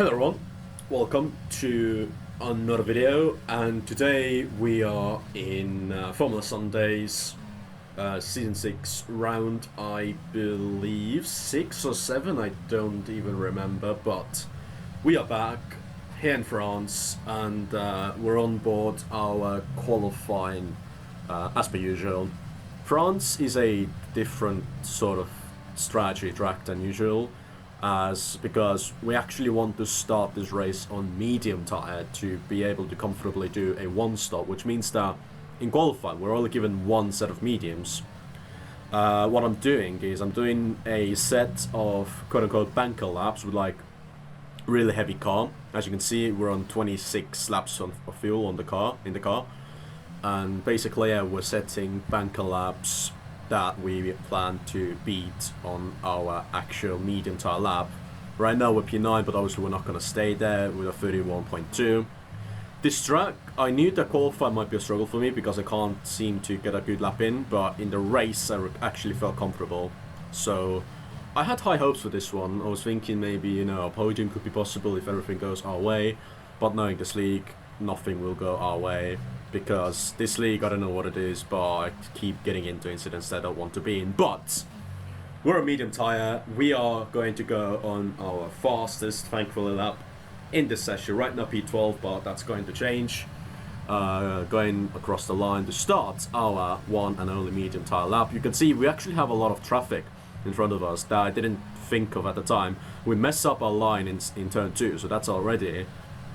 Hello everyone, welcome to another video, and today we are in Formula Sundays Season 6 round, I believe 6 or 7, I don't even remember, but we are back here in France and we're on board our qualifying as per usual. France is a different sort of strategy track than usual, as because we actually want to start this race on medium tire to be able to comfortably do a one stop, which means that in qualifying we're only given one set of mediums. What I'm doing is I'm doing a set of quote-unquote banker laps with like really heavy car. As you can see, we're on 26 laps of fuel on the car, and basically yeah, we're setting banker laps that we plan to beat on our actual medium tire lap. Right now we're P9, but obviously we're not going to stay there with a 31.2. This track, I knew that qualifying might be a struggle for me because I can't seem to get a good lap in, but in the race I actually felt comfortable. So I had high hopes for this one. I was thinking maybe, you know, a podium could be possible if everything goes our way, but knowing this league, nothing will go our way. Because this league, I don't know what it is, but I keep getting into incidents that I don't want to be in. But we're a medium tire. We are going to go on our fastest, thankfully, lap in this session. Right now P12, but that's going to change. Going across the line to start our one and only medium tire lap. You can see we actually have a lot of traffic in front of us that I didn't think of at the time. We mess up our line in turn 2, so that's already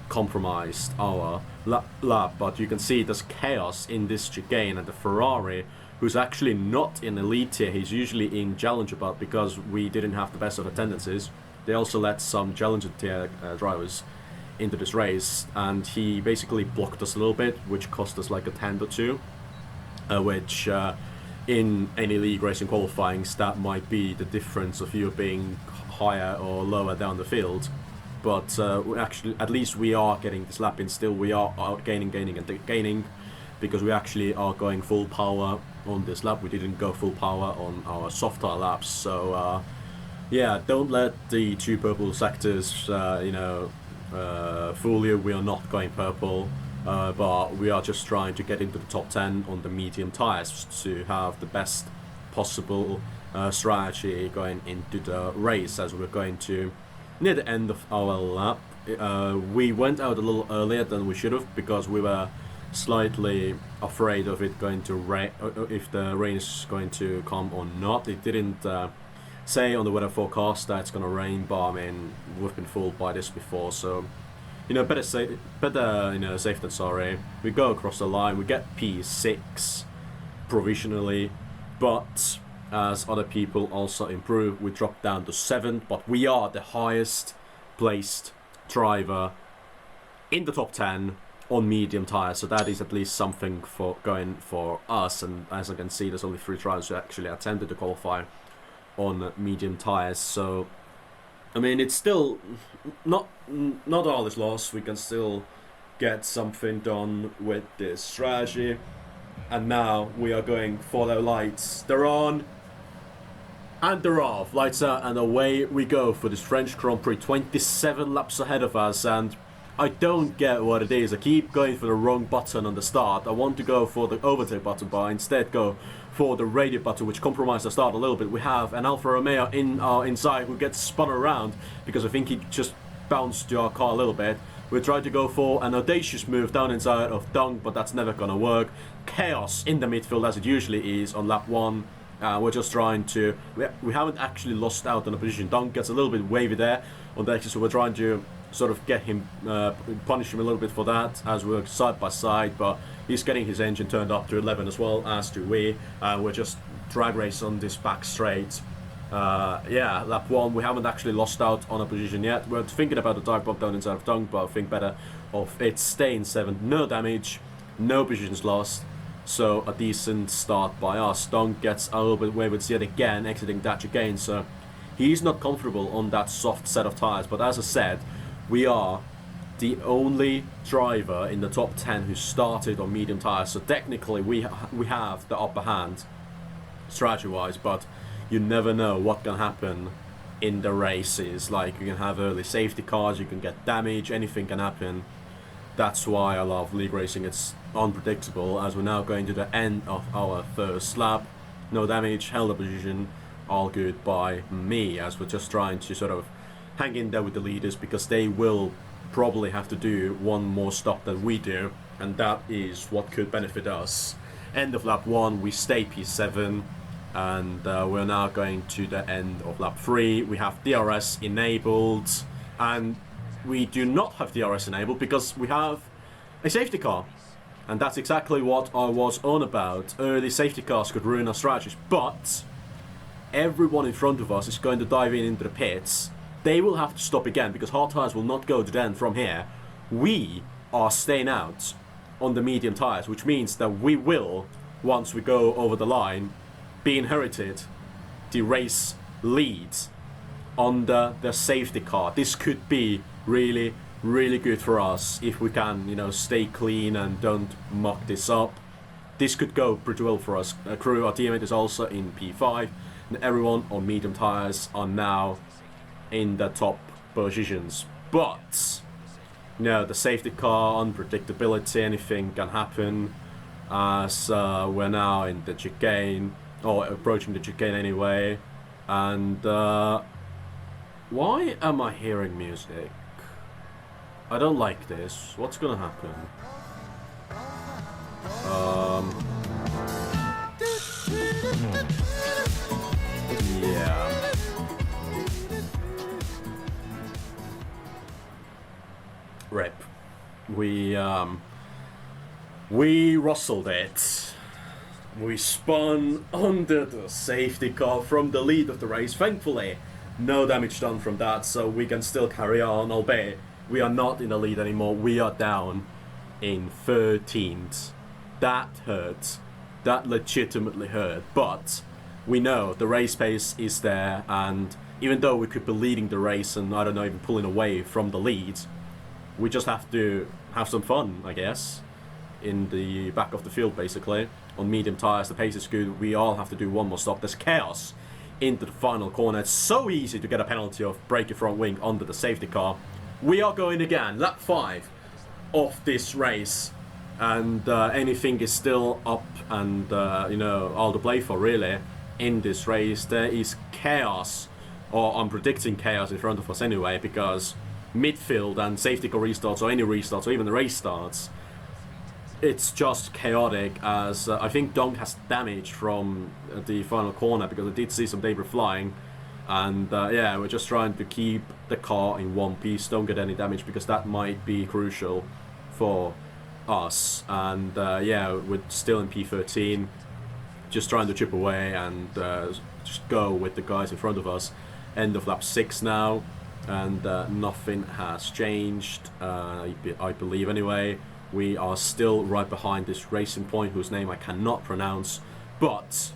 compromised our lap, but you can see there's chaos in this chicane, and the Ferrari, who's actually not in elite tier, he's usually in challenger, but because we didn't have the best of attendances, they also let some challenger tier drivers into this race, and he basically blocked us a little bit, which cost us like a tenth or two, which in any league racing qualifying, that might be the difference of you being higher or lower down the field. But actually, at least we are getting this lap in still. We are gaining, because we actually are going full power on this lap. We didn't go full power on our soft tire laps. So, yeah, don't let the two purple sectors, fool you. We are not going purple, but we are just trying to get into the top 10 on the medium tires to have the best possible strategy going into the race, as we're going to near the end of our lap. We went out a little earlier than we should have because we were slightly afraid of it going to rain, if the rain is going to come or not. It didn't say on the weather forecast that it's going to rain, but I mean, we've been fooled by this before, so you know, better safe than sorry. We go across the line, we get P6 provisionally, but as other people also improve, we drop down to 7th, but we are the highest placed driver in the top 10 on medium tires, so that is at least something for going for us. And as I can see, there's only 3 drivers who actually attempted to qualify on medium tires, so I mean, it's still not all is lost. We can still get something done with this strategy. And now we are going for the lights. They're on and they're off. Lights out and away we go for this French Grand Prix. 27 laps ahead of us, and I don't get what it is. I keep going for the wrong button on the start. I want to go for the overtake button, but I instead go for the radio button, which compromised the start a little bit. We have an Alfa Romeo in our inside who gets spun around because I think he just bounced to our car a little bit. We tried to go for an audacious move down inside of Dunk, but that's never gonna work. Chaos in the midfield, as it usually is on lap 1. We're just trying to... We haven't actually lost out on a position. Dunk gets a little bit wavy there on the exit, so we're trying to sort of get him, punish him a little bit for that, as we're side by side, but he's getting his engine turned up to 11 as well, as do we. We're just drag race on this back straight. Yeah, lap 1, we haven't actually lost out on a position yet. We're thinking about the dive bomb down inside of Dunk, but I think better of it staying 7th. No damage, no positions lost, so a decent start by us. Dunk gets a little bit wayward yet again, exiting that again, so he's not comfortable on that soft set of tires. But as I said, we are the only driver in the top 10 who started on medium tires, so technically we have the upper hand strategy-wise, but you never know what can happen in the races. Like, you can have early safety cars, you can get damage, anything can happen. That's why I love league racing. It's unpredictable. As we're now going to the end of our first lap, no damage, held the position, all good by me, as we're just trying to sort of hang in there with the leaders, because they will probably have to do one more stop than we do, and that is what could benefit us. End of lap 1, we stay P7, and we're now going to the end of lap 3. We have DRS enabled, and we do not have DRS enabled because we have a safety car. And that's exactly what I was on about. Early safety cars could ruin our strategies, but everyone in front of us is going to dive into the pits. They will have to stop again because hard tyres will not go to the end from here. We are staying out on the medium tyres, which means that we will, once we go over the line, be inherited the race lead under the safety car. This could be really, really good for us if we can, you know, stay clean and don't muck this up. This could go pretty well for us. Crew, our teammate, is also in P5, and everyone on medium tires are now in the top positions. But no, the safety car, unpredictability, anything can happen, as we're now in the chicane, or approaching the chicane anyway. And why am I hearing music? I don't like this. What's gonna happen? Yeah. Rip. We rustled it. We spun under the safety car from the lead of the race. Thankfully, no damage done from that, so we can still carry on, albeit we are not in the lead anymore. We are down in 13th. That hurt. That legitimately hurt. But we know the race pace is there, and even though we could be leading the race and, I don't know, even pulling away from the lead, we just have to have some fun, I guess, in the back of the field, basically. On medium tyres, the pace is good. We all have to do one more stop. There's chaos into the final corner. It's so easy to get a penalty of break your front wing under the safety car. We are going again, lap 5 of this race, and anything is still up and, you know, all to play for, really, in this race. There is chaos, or I'm predicting chaos in front of us anyway, because midfield and safety car restarts, or any restarts, or even the race starts, it's just chaotic, as I think Dong has damage from the final corner, because I did see some debris flying. And yeah, we're just trying to keep the car in one piece, don't get any damage, because that might be crucial for us. And yeah, we're still in P13, just trying to chip away and just go with the guys in front of us. End of lap 6 now, and nothing has changed, I believe anyway. We are still right behind this Racing Point, whose name I cannot pronounce, but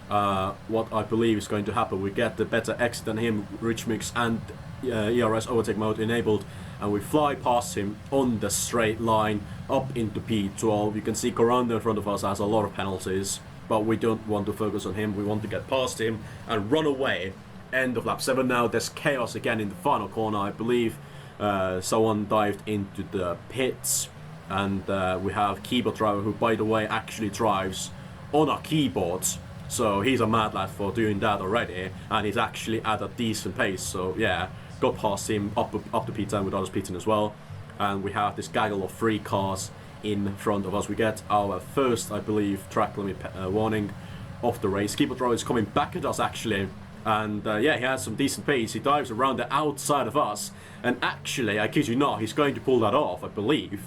what I believe is going to happen, we get the better exit than him, Rich Mix and ERS overtake mode enabled, and we fly past him on the straight line up into P12. You can see Corona in front of us has a lot of penalties, but we don't want to focus on him. We want to get past him and run away. End of lap 7 now. There's chaos again in the final corner. I believe someone dived into the pits, and we have keyboard driver, who, by the way, actually drives on a keyboard. So he's a mad lad for doing that already, and he's actually at a decent pace. So yeah, got past him up to P10 with others P10 as well. And we have this gaggle of 3 cars in front of us. We get our first, I believe, track limit warning of the race. Keyboard driver is coming back at us actually, and yeah, he has some decent pace. He dives around the outside of us, and actually, I kid you not, he's going to pull that off, I believe.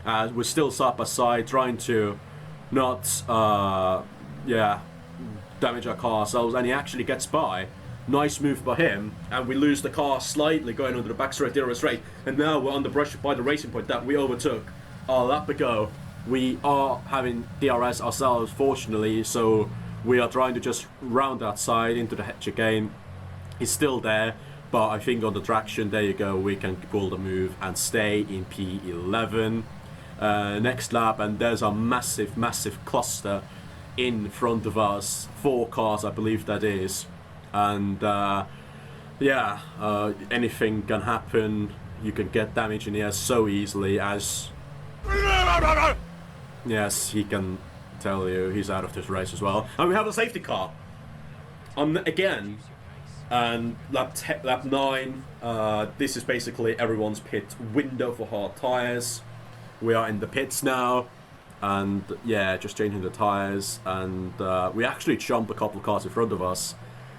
We're still side by side, trying to not yeah, damage our car ourselves, and he actually gets by. Nice move by him, and we lose the car slightly going under the back straight, DRS straight, and now we're under pressure by the Racing Point that we overtook a lap ago. We are having DRS ourselves, fortunately, so we are trying to just round outside into the chicane. He's still there, but I think on the traction, there you go, we can pull the move and stay in P11. Next lap, and there's a massive cluster in front of us. 4 cars, I believe that is. And Yeah, anything can happen. You can get damage in here so easily as... Yes, he can tell you he's out of this race as well. And we have a safety car. Again, and lap 9, this is basically everyone's pit window for hard tyres. We are in the pits now, and yeah, just changing the tyres, and we actually jump a couple of cars in front of us.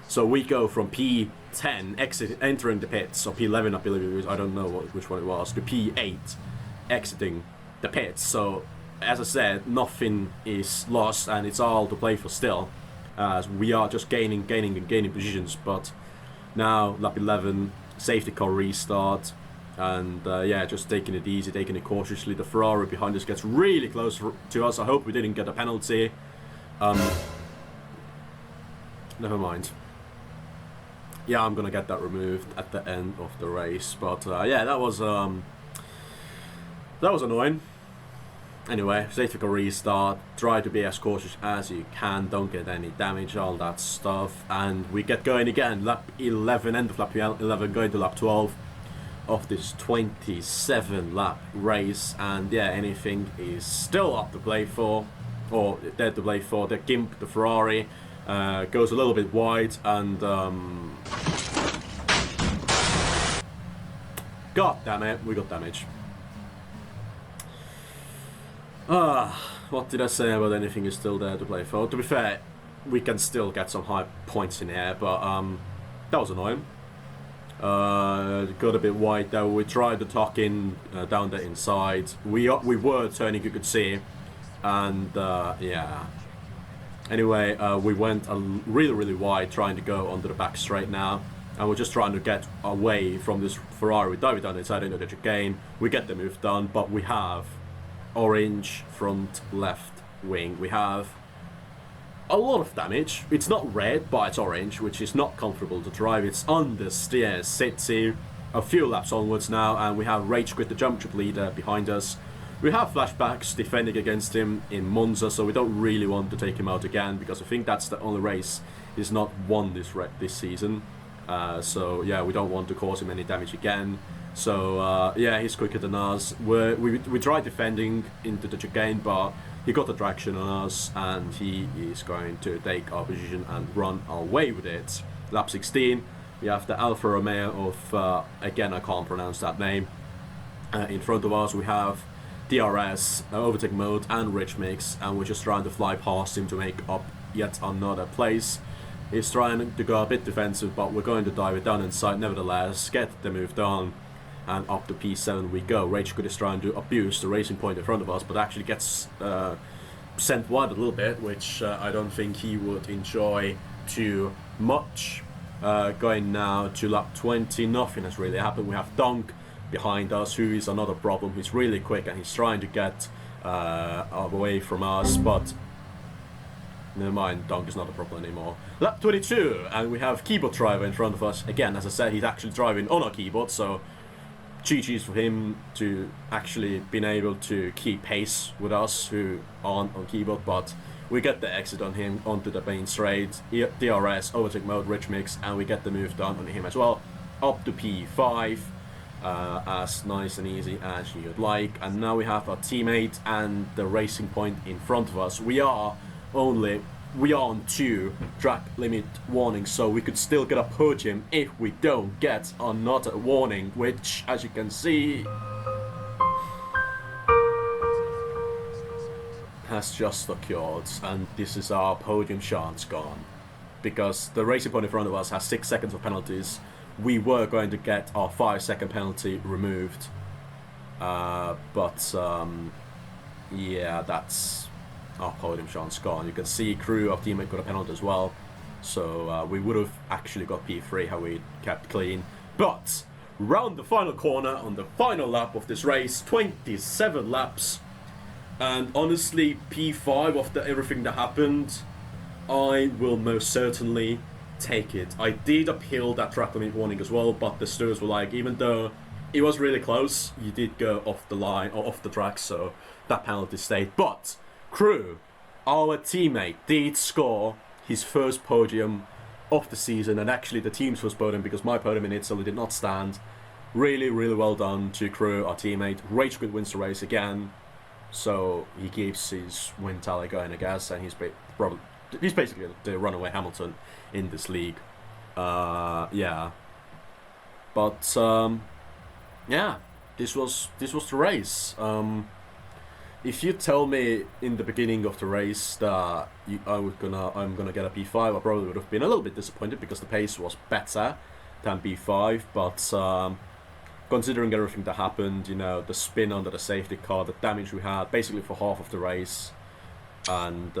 So we go from P10 entering the pits, or P11 I believe it was, I don't know which one it was, to P8 exiting the pits. So as I said, nothing is lost and it's all to play for still, as we are just gaining positions. But now lap 11, safety car restart, and yeah, just taking it easy, taking it cautiously. The Ferrari behind us gets really close to us. I hope we didn't get a penalty. Never mind. Yeah, I'm gonna get that removed at the end of the race. But yeah, that was annoying. Anyway, safety car restart. Try to be as cautious as you can. Don't get any damage, all that stuff. And we get going again. Lap 11, end of lap 11, going to lap 12 of this 27 lap race. And yeah, anything is still up to play for, or dead to play for. The Gimp, the Ferrari, goes a little bit wide, and god damn it, we got damage. What did I say about anything is still there to play for? To be fair, we can still get some high points in here, but that was annoying. Got a bit wide though. We tried to tuck in down the inside. We were turning, you could see, and yeah. Anyway, we went really wide, trying to go onto the back straight now, and we're just trying to get away from this Ferrari. We dive it down inside into the chicane. We get the move done, but we have orange front left wing. We have a lot of damage. It's not red, but it's orange, which is not comfortable to drive. It's on the steer city a few laps onwards now, and we have Rage Quit, the jump trip leader, behind us. We have flashbacks defending against him in Monza, so we don't really want to take him out again, because I think that's the only race he's not won this season. So yeah, we don't want to cause him any damage again. So yeah, he's quicker than us. We tried defending into the chicane, but he got the traction on us, and he is going to take our position and run away with it. Lap 16, we have the Alfa Romeo of, again, I can't pronounce that name. In front of us we have DRS, overtake mode, and rich mix, and we're just trying to fly past him to make up yet another place. He's trying to go a bit defensive, but we're going to dive it down inside nevertheless, get the move done, and up to P7 we go. Rage Quit is trying to abuse the racing point in front of us, but actually gets sent wide a little bit, which I don't think he would enjoy too much. Going now to lap 20, nothing has really happened. We have Dunk behind us, who is another problem. He's really quick and he's trying to get away from us, but never mind, Dunk is not a problem anymore. Lap 22, and we have Keyboard Driver in front of us. Again, as I said, he's actually driving on our keyboard, so GG's for him to actually been able to keep pace with us who aren't on keyboard, but we get the exit on him onto the main straight, DRS, overtake mode, rich mix, and we get the move done on him as well, up to P5, as nice and easy as you'd like. And now we have our teammate and the racing point in front of us. We are on 2 track limit warnings, so we could still get a podium if we don't get another warning, which, as you can see, has just occurred, and this is our podium chance gone, because the racing point in front of us has 6 seconds of penalties. We were going to get our 5-second penalty removed, but yeah, that's our podium chance gone. You can see Crew, our teammate, got a penalty as well, so we would have actually got P3 had we kept clean. But round the final corner on the final lap of this race, 27 laps, and honestly, P5 after everything that happened, I will most certainly take it. I did appeal that track limit warning as well, but the stewards were like, even though it was really close, you did go off the line or off the track, so that penalty stayed. But Crew, our teammate, did score his first podium of the season, and actually the team's first podium, because my podium in Italy did not stand. Really, really well done to Crew, our teammate. Rage Quit wins the race again, so he keeps his win tally going, I guess, and he's basically the runaway Hamilton in this league. Yeah, but yeah, this was the race. If you tell me in the beginning of the race that I'm gonna get a P5, I probably would have been a little bit disappointed because the pace was better than P5. But considering everything that happened, the spin under the safety car, the damage we had basically for half of the race, and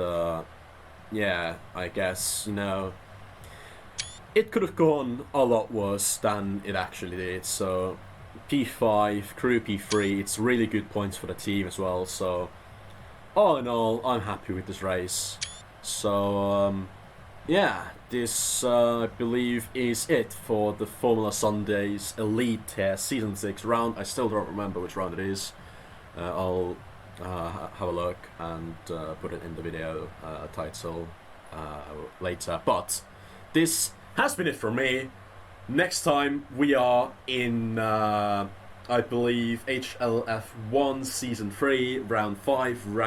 yeah, I guess it could have gone a lot worse than it actually did. So P5, Crew P3, it's really good points for the team as well. So all in all, I'm happy with this race. So yeah, this I believe is it for the Formula Sundays Elite Test Season 6 round. I still don't remember which round it is. I'll have a look and put it in the video title later. But this has been it for me. Next time we are in, I believe, HLF1 Season 3, Round 5,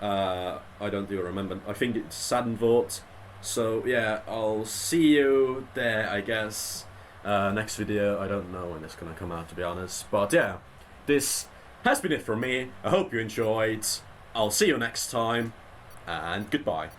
I don't even remember, I think it's Sadenvort. So yeah, I'll see you there, I guess. Next video, I don't know when it's gonna come out, to be honest. But yeah, this has been it for me. I hope you enjoyed. I'll see you next time, and goodbye.